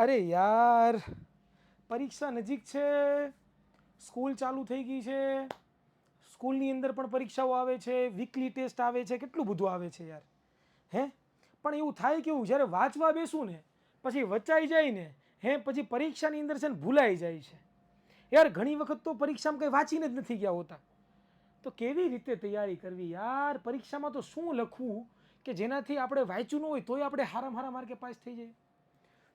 અરે યાર, પરીક્ષા નજીક છે, સ્કૂલ ચાલુ થઈ ગઈ છે, સ્કૂલની અંદર પણ પરીક્ષાઓ આવે છે, વીકલી ટેસ્ટ આવે છે, કેટલું બધું આવે છે યાર. હે પણ એવું થાય કેવું, જ્યારે વાંચવા બેસું ને પછી વચાઈ જાય ને, પછી પરીક્ષાની અંદર છે ને ભૂલાઈ જાય છે યાર. ઘણી વખત તો પરીક્ષામાં કંઈ વાંચીને જ નથી ગયા હોતા. તો કેવી રીતે તૈયારી કરવી યાર? પરીક્ષામાં તો શું લખવું કે જેનાથી આપણે વાંચ્યું ન હોય તોય આપણે હારા માર્કે પાસ થઈ જાય?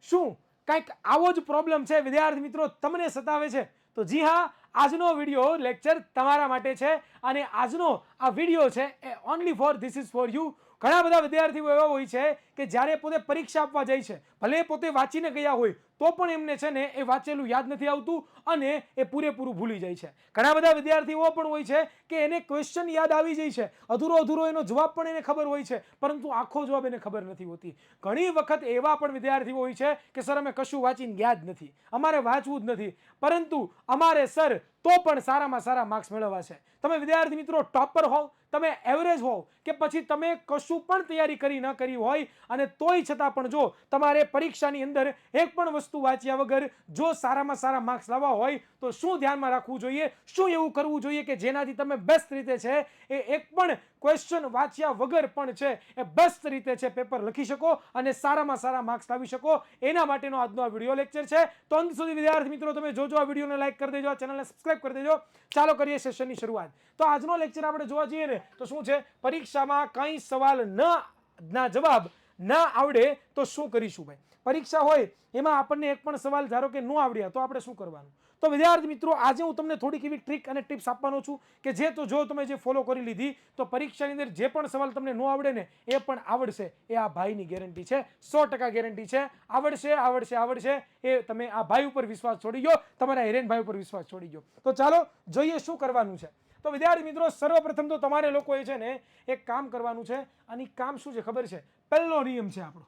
શું કંઈક આવો જ પ્રોબ્લેમ છે વિદ્યાર્થી મિત્રો, તમને સતાવે છે? તો જી હા, આજનો વિડીયો લેક્ચર તમારા માટે છે અને આજનો આ વિડીયો છે એ only for this is for you. ઘણા બધા વિદ્યાર્થીઓ એવા હોય છે કે જ્યારે પોતે પરીક્ષા આપવા જાય છે, ભલે પોતે વાંચીને ગયા હોય તો પણ એમને છે ને એ વાંચેલું યાદ નથી આવતું અને એ પૂરેપૂરું ભૂલી જાય છે. ઘણા બધા વિદ્યાર્થીઓ પણ હોય છે કે એને ક્વેશ્ચન યાદ આવી જાય છે, અધૂરો એનો જવાબ પણ એને ખબર હોય છે, પરંતુ આખો જવાબ એને ખબર નથી હોતી. ઘણી વખત એવા પણ વિદ્યાર્થીઓ હોય છે કે સર અમે કશું વાંચીને ગયા જ નથી, અમારે વાંચવું જ નથી, પરંતુ અમારે સર તો પણ સારામાં સારા માર્ક્સ મેળવવા છે. તમે વિદ્યાર્થી મિત્રો ટોપર હોવ, તમે એવરેજ હોવ કે પછી તમે કશું પણ તૈયારી કરી ન કરી હોય અને તોય છતાં પણ જો તમારે પરીક્ષાની અંદર એક પણ વસ્તુ વાંચ્યા વગર જો સારામાં સારા માર્ક્સ લાવવા હોય તો શું ધ્યાનમાં રાખવું જોઈએ, શું એવું કરવું જોઈએ કે જેનાથી તમે બેસ્ટ રીતે છે એ એક પણ ક્વેશ્ચન વાંચ્યા વગર પણ છે એ બેસ્ટ રીતે છે પેપર લખી શકો અને સારામાં સારા માર્ક્સ લાવી શકો? એના માટેનો આજનો આ વિડીયો લેક્ચર છે. તો અંત સુધી વિદ્યાર્થી મિત્રો તમે જોજો, આ વિડીયોને લાઈક કરી દેજો, ચેનલને સબસ્ક્રાઇબ કરી દેજો. ચાલો કરીએ સેશનની શરૂઆત. તો આજનો લેક્ચર આપણે જોવા જઈએ ને તો શું છે, પરીક્ષામાં કંઈ સવાલ ના જવાબ ના આવડે તો શું કરીશું ભાઈ? પરીક્ષા હોય એમાં આપણને એક પણ સવાલ ધારો કે ન આવડ્યા તો આપણે શું કરવાનું? તો વિદ્યાર્થી મિત્રો આજે હું તમને થોડીક એવી ટ્રીક અને ટિપ્સ આપવાનો છું કે જે તો જો તમે જે ફોલો કરી લીધી તો પરીક્ષાની અંદર જે પણ સવાલ તમને ન આવડે ને એ પણ આવડશે, એ આ ભાઈની ગેરંટી છે, 100% ગેરંટી છે. આવડશે. એ તમે આ ભાઈ ઉપર વિશ્વાસ છોડી ગયો, તમારા હિરેનભાઈ ઉપર વિશ્વાસ છોડી ગયો. તો ચાલો જોઈએ શું કરવાનું છે. તો વિદ્યાર્થી મિત્રો સર્વપ્રથમ તો તમારે લોકોએ છે ને એક કામ કરવાનું છે, અને કામ શું છે ખબર છે? પહેલો નિયમ છે આપણો,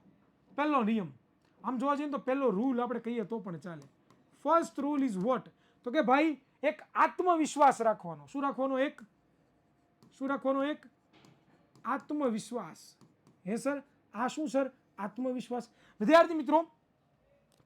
પહેલો નિયમ. આમ જોવા જઈએ તો પહેલો રૂલ આપણે કહીએ તો પણ ચાલે. First rule is what? તો કે ભાઈ એક આત્મવિશ્વાસ રાખવાનો. શું રાખવાનો? એક આત્મવિશ્વાસ. હે સર, આ શું સર? આત્મવિશ્વાસ. વિદ્યાર્થી મિત્રો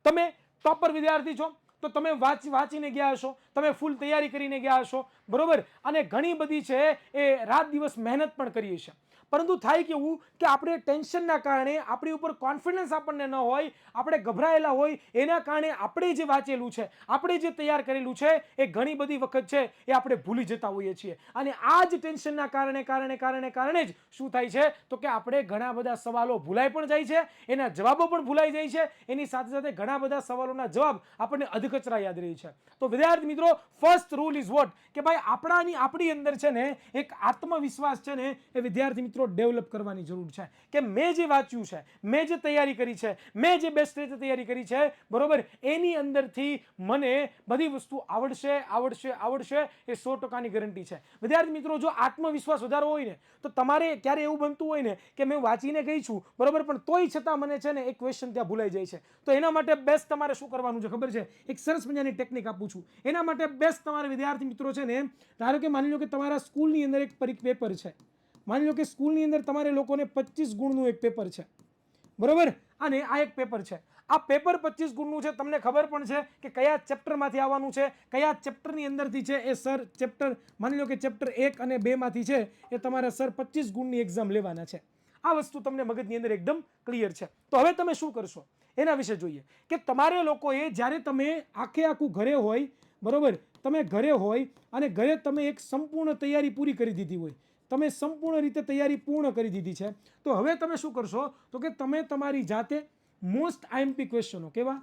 તમે ટોપર વિદ્યાર્થી છો તો તમે વાંચીને ગયા હશો, તમે ફૂલ તૈયારી કરીને ગયા હશો, બરોબર, અને ઘણી બધી છે એ રાત દિવસ મહેનત પણ કરી હશે. પરંતુ થાય કેવું કે આપણે ટેન્શનના કારણે આપણી ઉપર કોન્ફિડન્સ આપણને ન હોય, આપણે ગભરાયેલા હોય, એના કારણે આપણે જે વાંચેલું છે, આપણે જે તૈયાર કરેલું છે એ ઘણી બધી વખત છે એ આપણે ભૂલી જતા હોઈએ છીએ. અને આ જ ટેન્શનના કારણે જ શું થાય છે તો કે આપણે ઘણા બધા સવાલો ભૂલાઈ પણ જાય છે, એના જવાબો પણ ભૂલાઈ જાય છે, એની સાથે સાથે ઘણા બધા સવાલોના જવાબ આપણને અધકચરા યાદ રહે છે. તો વિદ્યાર્થી મિત્રો ફર્સ્ટ રૂલ ઇઝ વોટ? કે ભાઈ આપણી અંદર છે ને એક આત્મવિશ્વાસ છે ને એ વિદ્યાર્થી મિત્રો ડેવલપ કરવાની જરૂર છે કે મેં જે વાંચ્યું છે, મેં જે તૈયારી કરી છે, મેં જે બેસ્ટ રીતે તૈયારી કરી છે, બરોબર, એની અંદરથી મને બધી વસ્તુ આવડશે એ 100%ની ગેરંટી છે. વિદ્યાર્થી મિત્રો જો આત્મવિશ્વાસ વધારવો હોય ને તો તમારે ક્યારે એવું બનતું હોય ને કે મેં વાંચીને ગઈ છું, બરોબર, પણ તોય છતાં મને છે ને એક ક્વેશ્ચન ત્યાં ભૂલાઈ જાય છે. તો એના માટે બેસ્ટ તમારે શું કરવાનું છે ખબર છે? એક સરસ મજાની ટેકનિક આપું છું. એના માટે બેસ્ટ તમારે વિદ્યાર્થી મિત્રો છે ને, ધારો કે માની લો કે તમારા સ્કૂલની અંદર એક પેપર છે, માની લો કે સ્કૂલની અંદર તમારે લોકોને 25 ગુણનું એક પેપર છે, બરોબર, અને આ એક પેપર છે. આ પેપર 25 ગુણનું છે, તમને ખબર પણ છે કે કયા ચેપ્ટરમાંથી આવવાનું છે, કયા ચેપ્ટરની અંદરથી છે એ સર ચેપ્ટર, માની લો કે ચેપ્ટર 1 અને 2 માંથી છે એ તમારા સર 25 ગુણની એક્ઝામ લેવાના છે. આ વસ્તુ તમને મગજની અંદર એકદમ ક્લિયર છે. તો હવે તમે શું કરશો એના વિશે જોઈએ કે તમારે લોકોએ જ્યારે તમે આખું ઘરે હોય, બરોબર, તમે ઘરે હોય અને ઘરે તમે એક સંપૂર્ણ તૈયારી પૂરી કરી દીધી હોય, તમે સંપૂર્ણ રીતે તૈયારી પૂર્ણ કરી દીધી છે, તો હવે તમે શું કરશો તો કે તમે તમારી જાતે મોસ્ટ આઈએમપી ક્વેશ્ચનો, કેવા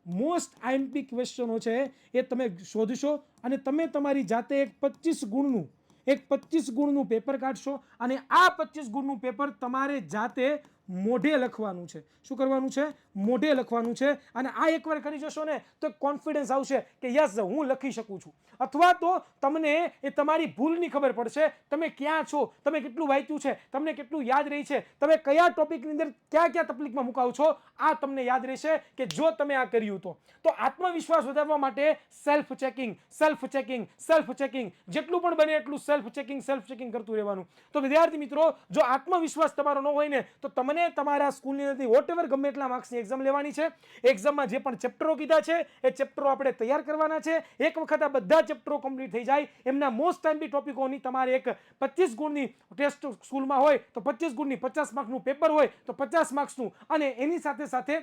મોસ્ટ આઈએમપી ક્વેશ્ચનો છે એ તમે શોધશો અને તમે તમારી જાતે એક 25 ગુણનું પેપર કાઢશો અને આ 25 ગુણનું પેપર તમારે જાતે મોઢે લખવાનું છે. શું કરવાનું છે? મોઢે લખવાનું છે. અને આ એકવાર કરી જશો ને તો કોન્ફિડન્સ આવશે કે યસ હું લખી શકું છું. અથવા તો તમને એ તમારી ભૂલની ખબર પડશે, તમે ક્યાં છો, તમે કેટલું વાંચ્યું છે, તમને કેટલું યાદ રહી છે, તમે કયા ટોપિકની અંદર ક્યાં તકલીફમાં મુકાવ છો, આ તમને યાદ રહેશે કે જો તમે આ કર્યું તો આત્મવિશ્વાસ વધારવા માટે સેલ્ફ ચેકિંગ જેટલું પણ બને એટલું સેલ્ફ ચેકિંગ કરતું રહેવાનું. તો વિદ્યાર્થી મિત્રો જો આત્મવિશ્વાસ તમારો ન હોય ને તો તમને તમને તમારા સ્કૂલની અંદરથી વોટએવર ગમે એટલા માર્ક્સની એક્ઝામ લેવાની છે. એક્ઝામમાં જે પણ ચેપ્ટરો કીધા છે એ ચેપ્ટરો આપણે તૈયાર કરવાના છે. એક વખત આ બધા ચેપ્ટરો કમ્પ્લીટ થઈ જાય, એમના મોસ્ટ ટાઈમલી ટોપિકોની તમારે એક 25 ગુણની ટેસ્ટ સ્કૂલમાં હોય તો 25 ગુણની 50 માર્કનું પેપર હોય તો 50 માર્ક્સનું, અને એની સાથે સાથે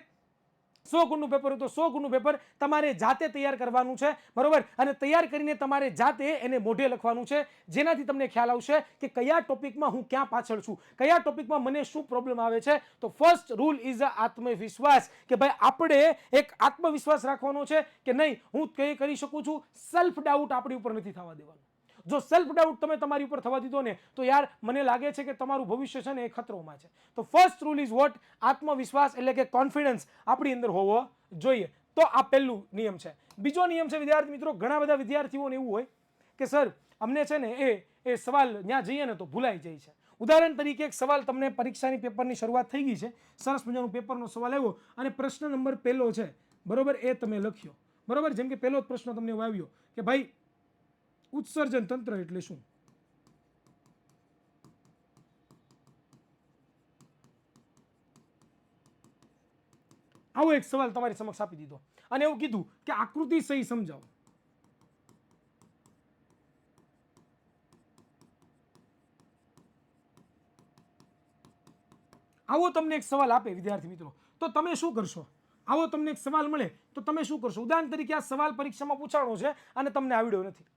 100 ગુણનું પેપર હોય તો 100 ગુણનું પેપર તમારે જાતે તૈયાર કરવાનું છે, બરોબર. અને તૈયાર કરીને તમારે જાતે એને મોઢે લખવાનું છે, જેનાથી તમને ખ્યાલ આવશે કે કયા ટોપિકમાં હું ક્યાં પાછળ છું, કયા ટોપિકમાં મને શું પ્રોબ્લેમ આવે છે. તો ફર્સ્ટ રૂલ ઇઝ આત્મવિશ્વાસ, કે ભાઈ આપણે એક આત્મવિશ્વાસ રાખવાનો છે કે નહીં હું કંઈ કરી શકું છું. સેલ્ફ ડાઉટ આપણી ઉપર નથી થવા દેવાનું. જો સેલ્ફ ડાઉટ તમે તમારી ઉપર થવા દીધો ને તો યાર મને લાગે છે કે તમારું ભવિષ્ય છે ને એ ખતરોમાં છે. તો ફર્સ્ટ રૂલ ઇઝ વોટ? આત્મવિશ્વાસ, એટલે કે કોન્ફિડન્સ આપણી અંદર હોવો જોઈએ. તો આ પહેલું નિયમ છે. બીજો નિયમ છે વિદ્યાર્થી મિત્રો, ઘણા બધા વિદ્યાર્થીઓને એવું હોય કે સર અમને છે ને એ સવાલ ત્યાં જઈએ ને તો ભૂલાઈ જાય છે. ઉદાહરણ તરીકે એક સવાલ તમને પરીક્ષાની પેપરની શરૂઆત થઈ ગઈ છે, સરસ મજાનું પેપરનો સવાલ આવ્યો અને પ્રશ્ન નંબર પહેલો છે, બરોબર, એ તમે લખ્યો, બરોબર. જેમ કે પહેલો જ પ્રશ્ન તમને આવ્યો કે ભાઈ ઉત્સર્જન તંત્ર એટલે શું? આવો એક સવાલ તમારી સમક્ષ આપી દીધો અને એવું કીધું કે આકૃતિ સહી સમજાવો. આવો તમને એક સવાલ આપે વિદ્યાર્થી મિત્રો, તો તમે શું કરશો? આવો તમને એક સવાલ મળે તો તમે શું કરશો? ઉદાહરણ તરીકે આ સવાલ પરીક્ષામાં પૂછાણો છે અને તમને આવડ્યો નથી,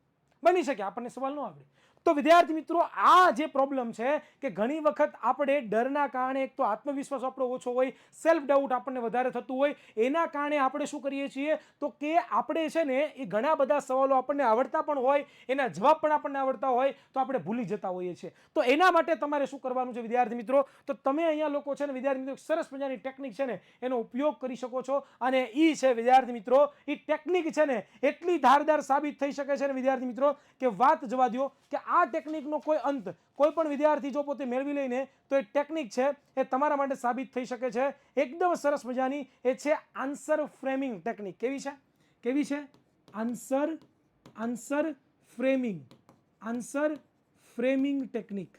બની શકે આપણને સવાલ ન આવડે. તો વિદ્યાર્થી મિત્રો આ જે પ્રોબ્લેમ છે કે ઘણી વખત આપણે ડરના કારણે, એક તો આત્મવિશ્વાસ આપણો ઓછો હોય, સેલ્ફ ડાઉટ આપણને વધારે થતું હોય, એના કારણે આપણે શું કરીએ છીએ તો કે આપણે છે ને એ ઘણા બધા સવાલો આપણને આવડતા પણ હોય, એના જવાબ પણ આપણને આવડતા હોય તો આપણે ભૂલી જતા હોઈએ છીએ. તો એના માટે તમારે શું કરવાનું છે વિદ્યાર્થી મિત્રો? તો તમે અહીંયા લોકો છે ને વિદ્યાર્થી મિત્રો સરસ મજાની ટેકનિક છે ને એનો ઉપયોગ કરી શકો છો, અને એ છે વિદ્યાર્થી મિત્રો, એ ટેકનિક છે ને એટલી ધારદાર સાબિત થઈ શકે છે ને વિદ્યાર્થી મિત્રો કે વાત જવા દો. કે આ ટેકનિકનો કોઈ અંત કોઈ પણ વિદ્યાર્થી જો પોતે મેળવી લઈને તો એ ટેકનિક છે એ તમારા માટે સાબિત થઈ શકે છે. એકદમ સરસ મજાની એ છે આન્સર ફ્રેમિંગ ટેકનિક. કેવી છે? કેવી છે? Answer framing technique.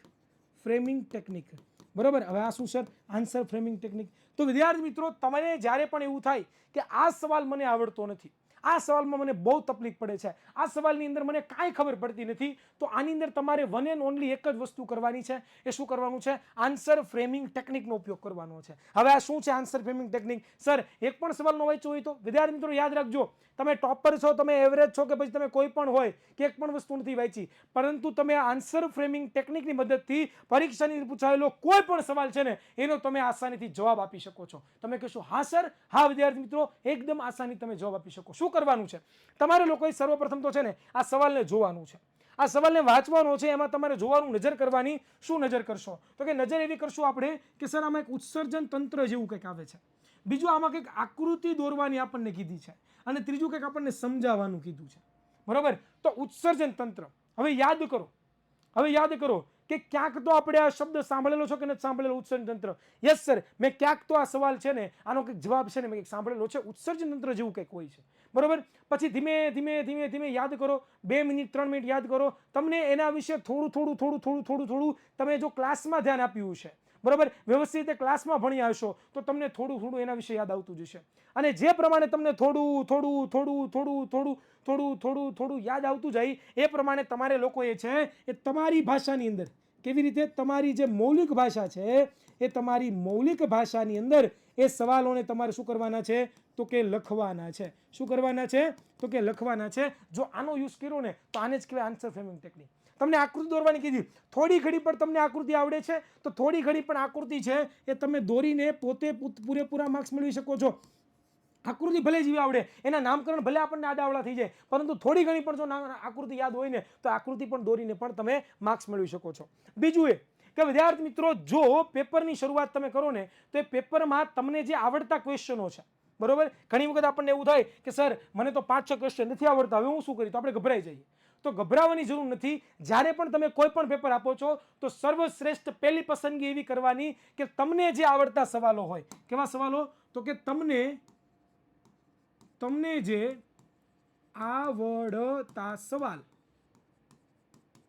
Framing technique, બરોબર. હવે આ શું છે? Answer framing technique. તો વિદ્યાર્થી મિત્રો તમને જ્યારે પણ એવું થાય કે આ સવાલ મને આવડતો નથી, આ સવાલમાં મને બહુ તકલીફ પડે છે, આ સવાલની અંદર મને કાંઈ ખબર પડતી નથી, તો આની અંદર તમારે વન એન્ડ ઓનલી એક જ વસ્તુ કરવાની છે. એ શું કરવાનું છે? આન્સર ફ્રેમિંગ ટેકનિકનો ઉપયોગ કરવાનો છે. હવે આ શું છે આન્સર ફ્રેમિંગ ટેકનિક? સર એક પણ સવાલનો વાંચ્યો હોય તો વિદ્યાર્થી મિત્રો યાદ રાખજો, તમે ટોપર છો, તમે એવરેજ છો કે પછી તમે કોઈ પણ હોય કે એક પણ વસ્તુ નથી વાંચી, પરંતુ તમે આન્સર ફ્રેમિંગ ટેકનિકની મદદથી પરીક્ષાની અંદર પૂછાયેલો કોઈ પણ સવાલ છે ને એનો તમે આસાનીથી જવાબ આપી શકો છો. તમે કહેશો હા સર, હા વિદ્યાર્થી મિત્રો એકદમ આસાની તમે જવાબ આપી શકો. શું કરવાનું છે? તમારે લોકોએ સર્વપ્રથમ તો છે ને આ સવાલને જોવાનું છે, આ સવાલને વાંચવાનો છે. એમાં તમારે જોવાનું, નજર કરવાની. શું નજર કરશો? તો કે નજર એવી કરશું આપણે કે સર આમાં એક ઉત્સર્જન તંત્ર જેવું કંઈક આવે છે, બીજું આમાં કંઈક આકૃતિ દોરવાની આપણને કીધી છે, અને ત્રીજું કંઈક આપણને સમજાવવાનું કીધું છે, બરોબર. તો ઉત્સર્જન તંત્ર. હવે યાદ કરો કે ક્યાંક તો આપણે આ શબ્દ સાંભળેલો છો કે નથી સાંભળેલો? ઉત્સર્જન તંત્ર. યસ સર, મેં ક્યાંક તો આ સવાલ છે ને આનો કંઈક જવાબ છે ને મેં કંઈક સાંભળેલો છે, ઉત્સર્જન તંત્ર જેવું કંઈક હોય છે, બરોબર. પછી ધીમે ધીમે યાદ કરો, 2 મિનિટ 3 મિનિટ યાદ કરો. તમને એના વિશે થોડું તમે જો ક્લાસમાં ધ્યાન આપ્યું છે, બરોબર, વ્યવસ્થિત રીતે ક્લાસમાં ભણ્યા હશો તો તમને થોડું એના વિશે યાદ આવતું જશે. અને જે પ્રમાણે તમને થોડું યાદ આવતું જાય એ પ્રમાણે તમારે લોકોએ છે એ તમારી ભાષાની અંદર, કેવી રીતે? તમારી જે મૌલિક ભાષા છે એ તમારી મૌલિક ભાષાની અંદર એ સવાલોને તમારે શું કરવાના છે તો કે લખવાના છે. શું કરવાના છે તો કે લખવાના છે. જો આનો યુઝ કર્યો ને તો આને જ કહેવાય આન્સર ફ્રેમિંગ ટેકનિક. તમને આકૃતિ દોરવાની કીધી, થોડી ઘડી પણ તમને આકૃતિ આવડે છે તો થોડી ઘડી પણ આકૃતિ છે એ તમે દોરીને પોતે પૂરેપૂરા માર્ક્સ મેળવી શકો છો. આકૃતિ ભલે જેવી આવડે, એના નામકરણ ભલે આપણને આડાવડા થઈ જાય, પરંતુ થોડી ઘણી પણ જો આકૃતિ યાદ હોય ને તો આકૃતિ પણ દોરીને પણ તમે માર્ક્સ મેળવી શકો છો. બીજું એ કે વિદ્યાર્થી મિત્રો જો પેપરની શરૂઆત તમે કરો ને તો એ પેપરમાં તમને જે આવડતા ક્વેશ્ચનો છે, બરોબર, ઘણી વખત આપણને એવું થાય કે સર મને તો 5-6 ક્વેશ્ચન નથી આવડતા, હવે હું શું કરીશ? તો આપણે ગભરાઈ જઈએ. તો ગભરાવાની જરૂર નથી. જ્યારે પણ તમે કોઈ પણ પેપર આપો છો તો સર્વશ્રેષ્ઠ પહેલી પસંદગી એવી કરવાની કે તમને જે આવડતા સવાલો હોય. કેવા સવાલો? તો કે તમને જે આવડતા સવાલ,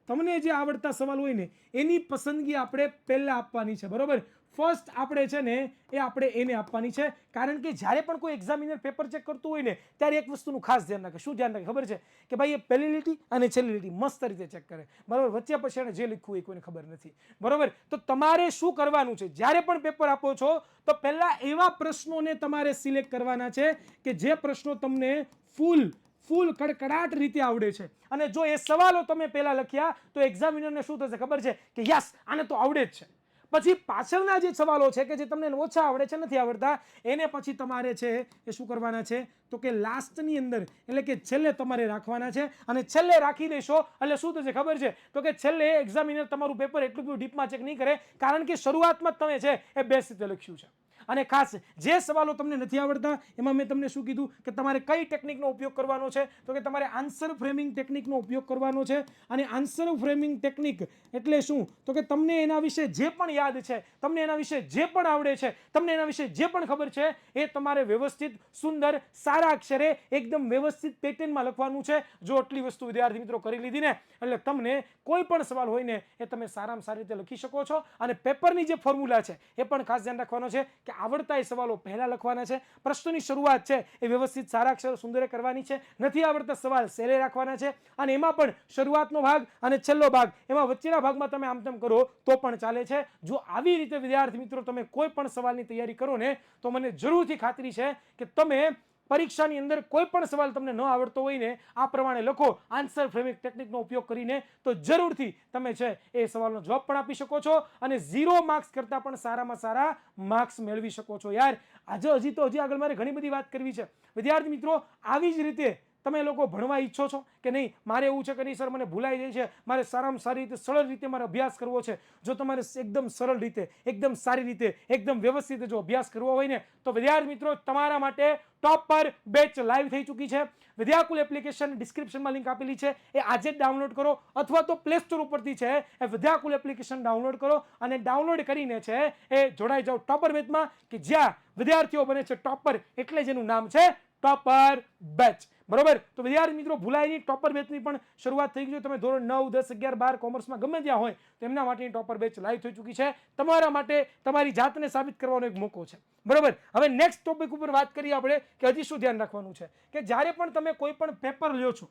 તમને જે આવડતા સવાલ હોય ને એની પસંદગી આપણે પહેલા આપવાની છે, બરોબર. ફર્સ્ટ આપણે છે ને એ આપણે એને આપવાની છે, કારણ કે જ્યારે પણ કોઈ એક્ઝામિનર પેપર ચેક કરતું હોય ને ત્યારે એક વસ્તુનું ખાસ ધ્યાન રાખે. શું ધ્યાન રાખે ખબર છે? કે ભાઈ એ પહેલી લીટી અને છેલ્લી લીટી મસ્ત રીતે ચેક કરે, બરાબર. વચ્ચે પછી એને જે લખ્યું એ કોઈને ખબર નથી, બરાબર. તો તમારે શું કરવાનું છે, જ્યારે પણ પેપર આપો છો તો પહેલા એવા પ્રશ્નોને તમારે સિલેક્ટ કરવાના છે કે જે પ્રશ્નો તમને ફૂલ કડકડાટ રીતે આવડે છે. અને જો એ સવાલો તમે પહેલા લખ્યા તો એક્ઝામિનરને શું થશે ખબર છે? કે યસ, આને તો આવડે જ છે. પછી પાછળના જે સવાલો છે કે જે તમને ઓછા આવડે છે, નથી આવડતા, એને પછી તમારે છે એ શું કરવાના છે તો કે લાસ્ટની અંદર, એટલે કે છેલ્લે તમારે રાખવાના છે. અને છેલ્લે રાખી દેશો એટલે શું થશે ખબર છે? તો કે છેલ્લે એક્ઝામિનર તમારું પેપર એટલું બધું ડીપમાં ચેક નહીં કરે, કારણ કે શરૂઆતમાં જ તમે છે એ બેસ્ટ રીતે લખ્યું છે. અને ખાસ જે સવાલો તમને નથી આવડતા એમાં મેં તમને શું કીધું કે તમારે કઈ ટેકનિકનો ઉપયોગ કરવાનો છે? તો કે તમારે આન્સર ફ્રેમિંગ ટેકનિકનો ઉપયોગ કરવાનો છે. અને આન્સર ફ્રેમિંગ ટેકનિક એટલે શું? તો કે તમને એના વિશે જે પણ યાદ છે, તમને એના વિશે જે પણ આવડે છે, તમને એના વિશે જે પણ ખબર છે, એ તમારે વ્યવસ્થિત, સુંદર, સારા અક્ષરે, એકદમ વ્યવસ્થિત પેટર્નમાં લખવાનું છે. જો આટલી વસ્તુ વિદ્યાર્થી મિત્રો કરી લીધી ને એટલે તમને કોઈ પણ સવાલ હોય ને એ તમે સારામાં સારી રીતે લખી શકો છો. અને પેપરની જે ફોર્મ્યુલા છે એ પણ ખાસ ધ્યાન રાખવાનો છે કે આવડતા એ સવાલો પહેલા લખવાના છે. પ્રશ્નની શરૂઆત છે એ વ્યવસ્થિત સારા અક્ષરો સુંદરે કરવાની છે. નથી આવડતા સવાલ સેલે રાખવાના છે. અને એમાં પણ શરૂઆતનો ભાગ અને છેલ્લો ભાગ, એમાં વચ્ચેના ભાગમાં તમે આમ તેમ કરો તો પણ ચાલે છે. જો આવી રીતે વિદ્યાર્થી મિત્રો તમે કોઈ પણ સવાલની તૈયારી કરો ને તો મને જરૂરથી ખાતરી છે કે તમે પરીક્ષાની અંદર કોઈ પણ સવાલ તમને ન આવડતો હોય ને આ પ્રમાણે લખો આન્સર ફ્રેમિંગ ટેકનિકનો ઉપયોગ કરીને, તો જરૂરથી તમે છે એ સવાલનો જવાબ પણ આપી શકો છો અને 0 માર્ક્સ કરતાં પણ સારામાં સારા માર્ક્સ મેળવી શકો છો. યાર હજી આગળ મારે ઘણી બધી વાત કરવી છે વિદ્યાર્થી મિત્રો. આવી જ રીતે તમે લોકો ભણવા ઈચ્છો છો કે નહીં? મારે એવું છે કે નહીં સર મને ભૂલાઈ જાય છે, મારે સારામાં સારી રીતે સરળ રીતે મારે અભ્યાસ કરવો છે. જો તમારે એકદમ સરળ રીતે, એકદમ સારી રીતે, એકદમ વ્યવસ્થિત જો અભ્યાસ કરવો હોય ને તો વિદ્યાર્થી મિત્રો તમારા માટે ટોપર બેચ લાઈવ થઈ ચૂકી છે. વિદ્યાકુલ એપ્લિકેશન ડિસ્ક્રિપ્શનમાં લિંક આપેલી છે, એ આજે જ ડાઉનલોડ કરો અથવા તો પ્લે સ્ટોર ઉપરથી છે એ વિદ્યાકુલ એપ્લિકેશન ડાઉનલોડ કરો અને ડાઉનલોડ કરીને છે એ જોડાઈ જાઓ ટોપર બેચમાં, કે જ્યાં વિદ્યાર્થીઓ બને છે ટોપર, એટલે જ એનું નામ છે ટોપર બેચ, બરોબર. તો વિદ્યાર્થી મિત્રો ભૂલાય નહીં, ટોપર બેચની પણ શરૂઆત થઈ ગઈ. તમે ધોરણ 9, 10, 11, 12 કોમર્સમાં ગમે ત્યાં હોય તો એમના માટેની ટોપર બેચ લાઈવ થઈ ચૂકી છે. તમારા માટે તમારી જાતને સાબિત કરવાનો એક મોકો છે, બરોબર. હવે નેક્સ્ટ ટોપિક ઉપર વાત કરીએ આપણે કે હજી શું ધ્યાન રાખવાનું છે કે જ્યારે પણ તમે કોઈ પણ પેપર લ્યો છો,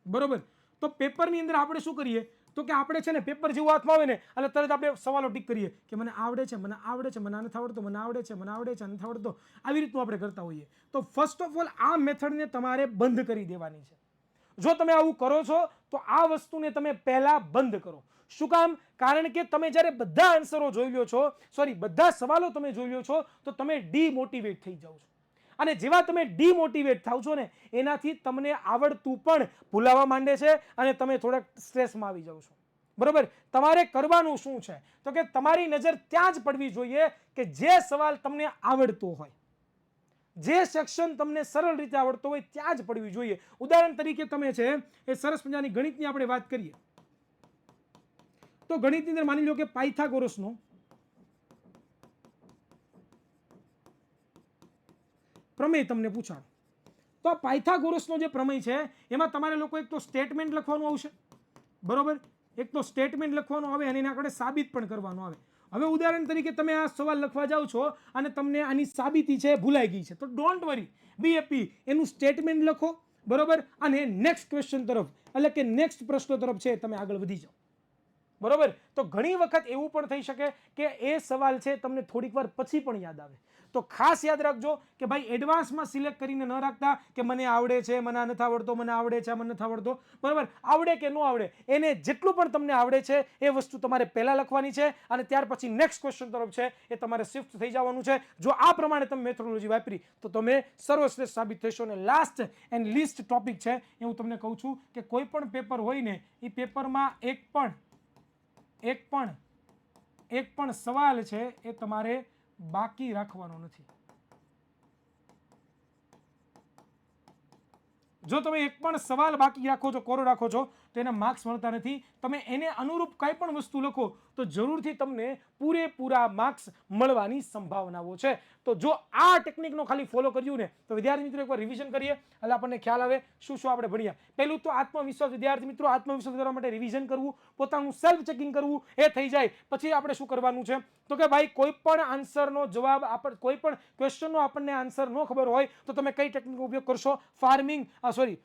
બરોબર, તો પેપરની અંદર આપણે શું કરીએ તો કે આપણે છે ને પેપર જેવું હાથમાં આવે ને એટલે તરત આપણે સવાલો ટીક કરીએ કે મને આવડે છે, મને આવડે છે, મને નથી આવડતો, મને આવડે છે, મને આવડે છે, નથી આવડતો. આવી રીતનું આપણે કરતા હોઈએ. તો ફર્સ્ટ ઓફ ઓલ આ મેથડને તમારે બંધ કરી દેવાની છે. જો તમે આવું કરો છો તો આ વસ્તુને તમે પહેલા બંધ કરો. શું કામ? કારણ કે તમે જ્યારે બધા આન્સરો જોઈ લો છો, સોરી બધા સવાલો તમે જોઈ લો છો તો તમે ડીમોટિવેટ થઈ જાઓ છો. અને જેવા તમે ડીમોટિવેટ થાવ છો ને એનાથી તમને આવડતું પણ ભૂલાવા માંડે છે અને તમે થોડાક સ્ટ્રેસમાં આવી જાઓ છો, બરોબર. તમારે કરવાનું શું છે તો કે તમારી નજર ત્યાં જ પડવી જોઈએ કે જે સવાલ તમને આવડતો હોય, જે સેક્શન તમને સરળ રીતે આવડતો હોય ત્યાં જ પડવી જોઈએ. ઉદાહરણ તરીકે તમે છે એ સરસ મજાની ગણિતની આપણે વાત કરીએ તો ગણિતની અંદર માની લો કે પાયથાગોરસનો પ્રમેય તમને પૂછાણો. તો આ પાયથાગોરસનો જે પ્રમેય છે એમાં તમારે લોકો એક તો સ્ટેટમેન્ટ લખવાનું આવશે, બરોબર. એક તો સ્ટેટમેન્ટ લખવાનું આવે અને એના આપણે સાબિત પણ કરવાનું આવે. હવે ઉદાહરણ તરીકે તમે આ સવાલ લખવા જાઓ છો અને તમને આની સાબિતી છે ભૂલાઈ ગઈ છે તો ડોન્ટ વરી, બી હેપી, એનું સ્ટેટમેન્ટ લખો, બરોબર. અને નેક્સ્ટ ક્વેશ્ચન તરફ એટલે કે નેક્સ્ટ પ્રશ્ન તરફ છે તમે આગળ વધી જાઓ, બરોબર. તો ઘણી વખત એવું પણ થઈ શકે કે એ સવાલ છે તમને થોડીક વાર પછી પણ યાદ આવે. તો ખાસ યાદ રાખજો કે ભાઈ એડવાન્સમાં સિલેક્ટ કરીને ન રાખતા કે મને આવડે છે, મને આ નથી આવડતો, મને આવડે છે, મને નથી આવડતો, બરોબર. આવડે કે ન આવડે એને જેટલું પણ તમને આવડે છે એ વસ્તુ તમારે પહેલા લખવાની છે અને ત્યાર પછી નેક્સ્ટ ક્વેશ્ચન તરફ છે એ તમારે શિફ્ટ થઈ જવાનું છે. જો આ પ્રમાણે તમે મેથોડોલોજી વાપરી તો તમે સર્વશ્રેષ્ઠ સાબિત થશો. અને લાસ્ટ એન્ડ લીસ્ટ ટોપિક છે એ હું તમને કહું છું કે કોઈ પણ પેપર હોય ને એ પેપરમાં એક પણ સવાલ છે એ તમારે બાકી રાખવાનો નથી. જો તમે એક પણ સવાલ બાકી રાખો છો, કોરો રાખો છો તો એના માર્ક્સ મળતા નથી. તમે એને અનુરૂપ કંઈ પણ વસ્તુ લખો તો જરૂરથી તમને પૂરેપૂરા માર્ક્સ મળવાની સંભાવનાઓ છે. તો જો આ ટેકનિકનો ખાલી ફોલો કર્યું ને તો વિદ્યાર્થી મિત્રો એકવાર રિવિઝન કરીએ એટલે આપણને ખ્યાલ આવે શું શું આપણે ભણ્યા. પહેલું તો આત્મવિશ્વાસ. વિદ્યાર્થી મિત્રો આત્મવિશ્વાસ કરવા માટે રિવિઝન કરવું, પોતાનું સેલ્ફ ચેકિંગ કરવું, એ થઈ જાય પછી આપણે શું કરવાનું છે તો કે ભાઈ કોઈ પણ આન્સરનો જવાબ કોઈ પણ ક્વેશ્ચનનો આપણને આન્સર ન ખબર હોય તો તમે કઈ ટેકનિકનો ઉપયોગ કરશો?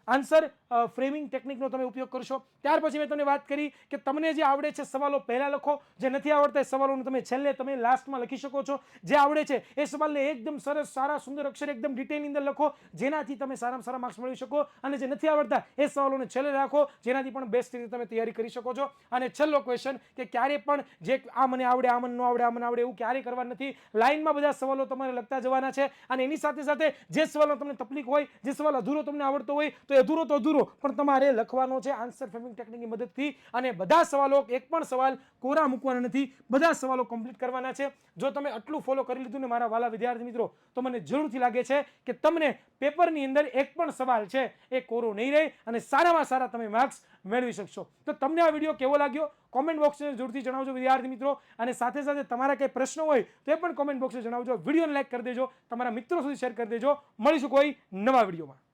આન્સર ફ્રેમિંગ ટેકનિકનો તમે ઉપયોગ કરશો. ત્યાર પછી મેં તમને વાત કરી કે તમને જે આવડે છે સવાલો પહેલા લખો, જે નથી આવડતા એ સવાલોને તમે છેલ્લે તમે લાસ્ટમાં લખી શકો છો. જે આવડે છે એ સવાલને એકદમ સરસ સારા સુંદર અક્ષર એકદમ ડિટેલની અંદર લખો, જેનાથી તમે સારામાં સારા માર્ક્સ મેળવી શકો. અને જે નથી આવડતા એ સવાલોને છેલ્લે રાખો, જેનાથી પણ બેસ્ટ રીતે તમે તૈયારી કરી શકો છો. અને છેલ્લો ક્વેશ્ચન કે ક્યારે પણ જે આ મને આવડે, આ મને ન આવડે, આ મને આવડે એવું ક્યારે કરવા નથી. લાઈનમાં બધા સવાલો તમારે લખતા જવાના છે. અને એની સાથે સાથે જે સવાલો તમને તકલીફ હોય, જે સવાલ અધૂરો તમને આવડતો હોય તો એ અધૂરો તો અધૂરો પણ તમારે લખવાનો છે આન્સર ફ્રેમિંગ ટેકનિકની મદદથી. અને બધા સવાલો, એક પણ સવાલ કોરા મૂકવાના નથી, બધા સવાલો કમ્પ્લીટ કરવાના છે. જો તમે આટલું ફોલો કરી લીધું ને મારા વાલા વિદ્યાર્થી મિત્રો, તો મને જરૂરથી લાગે છે કે તમને પેપરની અંદર એક પણ સવાલ છે એ કોરો નહીં રહે અને સારામાં સારા તમે માર્ક્સ મેળવી શકશો. તો તમને આ વિડીયો કેવો લાગ્યો કોમેન્ટ બોક્સને જરૂરથી જણાવજો વિદ્યાર્થી મિત્રો. અને સાથે સાથે તમારા કંઈ પ્રશ્નો હોય તો એ પણ કોમેન્ટ બોક્સમાં જણાવજો. વિડીયોને લાઈક કરી દેજો, તમારા મિત્રો સુધી શેર કરી દેજો. મળીશું કોઈ નવા વિડીયોમાં.